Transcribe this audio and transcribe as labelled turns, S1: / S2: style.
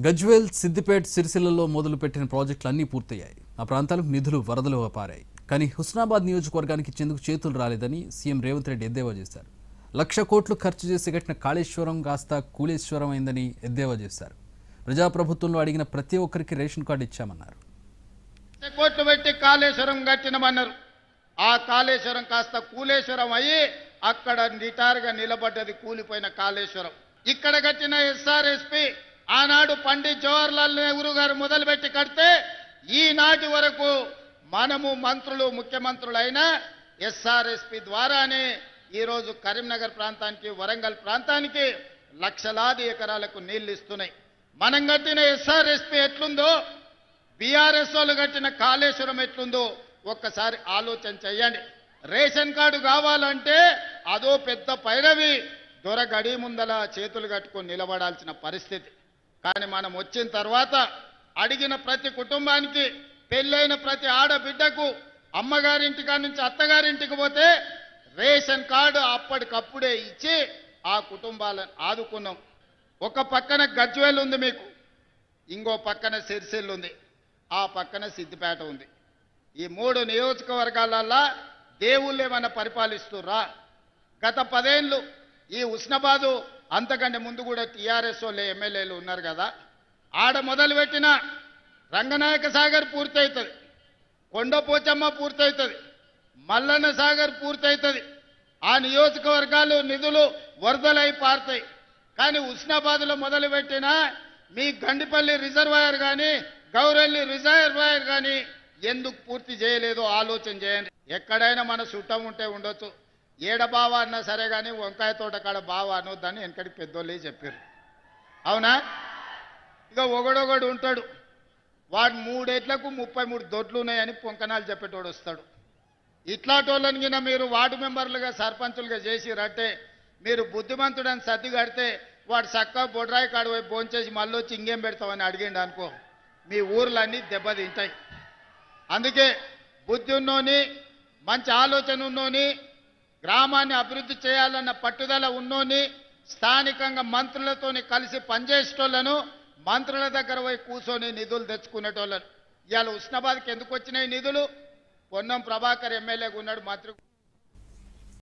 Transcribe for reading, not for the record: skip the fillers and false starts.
S1: గజ్వేల్, సిద్దిపేట్, సిరిసిల్లలో మొదలుపెట్టిన ప్రాజెక్టులు అన్నీ పూర్తయ్యాయి. ఆ ప్రాంతాలకు నిధులు వరదలుగా పారాయి. కానీ హుస్నాబాద్ నియోజకవర్గానికి ఇచ్చేందుకు చేతులు రాలేదని సీఎం రేవంత్ రెడ్డి ఎద్దేవా చేశారు. 1,00,000 కోట్లు ఖర్చు చేసి కట్టిన కాళేశ్వరం కాస్త కూలేశ్వరం అయిందని ఎద్దేవా చేశారు. ప్రజాప్రభుత్వంలో అడిగిన ప్రతి ఒక్కరికి రేషన్ కార్డు ఇచ్చామన్నారు.
S2: కోట్లు పెట్టి కాళేశ్వరం కట్టినమన్నారు. ఆ కాళేశ్వరం కాస్త కూలేశ్వరం అయ్యి అక్కడ నిటారుగా నిలబడ్డది కూలిపోయిన కాళేశ్వరం. ఇక్కడ కట్టిన ఎస్ఆర్ఎస్పి ఆనాడు పండిత్ జవహర్లాల్ నెహ్రూ గారు మొదలుపెట్టి కడితే ఈనాటి వరకు మనము మంత్రులు ముఖ్యమంత్రులైన ఎస్ఆర్ఎస్పి ద్వారానే ఈరోజు కరీంనగర్ ప్రాంతానికి, వరంగల్ ప్రాంతానికి లక్షలాది ఎకరాలకు నీళ్లు ఇస్తున్నాయి. మనం కట్టిన ఎస్ఆర్ఎస్పి ఎట్లుందో, బీఆర్ఎస్ వాళ్ళు కట్టిన కాళేశ్వరం ఎట్లుందో ఒక్కసారి ఆలోచన చెయ్యండి. రేషన్ కార్డు కావాలంటే అదో పెద్ద పైరవి, దొర గడి ముందల చేతులు కట్టుకొని నిలబడాల్సిన పరిస్థితి. కానీ మనం వచ్చిన తర్వాత అడిగిన ప్రతి కుటుంబానికి, పెళ్ళైన ప్రతి ఆడబిడ్డకు అమ్మగారింటికా నుంచి అత్తగారింటికి పోతే రేషన్ కార్డు అప్పటికప్పుడే ఇచ్చి ఆ కుటుంబాలను ఆదుకున్నాం. ఒక పక్కన గజ్వేల్ ఉంది మీకు, ఇంకో పక్కన సిరిసిల్ల ఉంది, ఆ పక్కన సిద్దిపేట ఉంది. ఈ 3 నియోజకవర్గాలల్లో దేవుళ్ళు ఏమన్నా పరిపాలిస్తుర్రా? గత 10 ఏళ్ళు ఈ హుస్నాబాదు, అంతకంటే ముందు కూడా టీఆర్ఎస్ వాళ్ళు ఎమ్మెల్యేలు ఉన్నారు కదా, ఆడ మొదలుపెట్టిన రంగనాయక సాగర్ పూర్తవుతుంది, కొండపోచమ్మ పూర్తవుతుంది, మల్లన్న సాగర్ పూర్తవుతుంది. ఆ నియోజకవర్గాలు నిధులు వరదలై పారుతాయి. కానీ హుస్నాబాద్లో మొదలుపెట్టిన మీ గండిపల్లి రిజర్వాయర్ కానీ, గౌరెల్లి రిజర్వాయర్ కానీ ఎందుకు పూర్తి చేయలేదో ఆలోచన చేయండి. ఎక్కడైనా మన చుట్టం ఉంటే ఉండొచ్చు, ఏడ బావ అన్నా సరే కానీ వంకాయ తోట కాడ బావ అనొద్దని వెనకడికి పెద్దోళ్ళే చెప్పారు. అవునా? ఇక ఒకడొకడు ఉంటాడు, వాడు 3 ఏట్లకు 33 దొడ్లు ఉన్నాయని పొంకనాలు చెప్పేటోడు వస్తాడు. ఇట్లాంటోళ్ళని కింద మీరు వార్డు మెంబర్లుగా, సర్పంచులుగా చేసిరంటే, మీరు బుద్ధిమంతుడని సర్ది కడితే వాడు చక్కగా బొడ్రాయి కాడు పోయి భోంచేసి మళ్ళీ వచ్చి ఇంకేం పెడతామని అడిగిండు అనుకో, మీ ఊర్లన్నీ దెబ్బతింటాయి. అందుకే బుద్ధి ఉన్నోని, మంచి ఆలోచన ఉన్నోని, గ్రామాన్ని అభివృద్ధి చేయాలన్న పట్టుదల ఉన్నోని, స్థానికంగా మంత్రులతోని కలిసి పనిచేసేటోళ్లను, మంత్రుల దగ్గర పోయి కూర్చొని నిధులు తెచ్చుకునేటోళ్ళను. ఇవాళ హుస్నాబాద్కి ఎందుకు వచ్చినాయి నిధులు? పొన్నం ప్రభాకర్ ఎమ్మెల్యేగా ఉన్నాడు, మంత్రి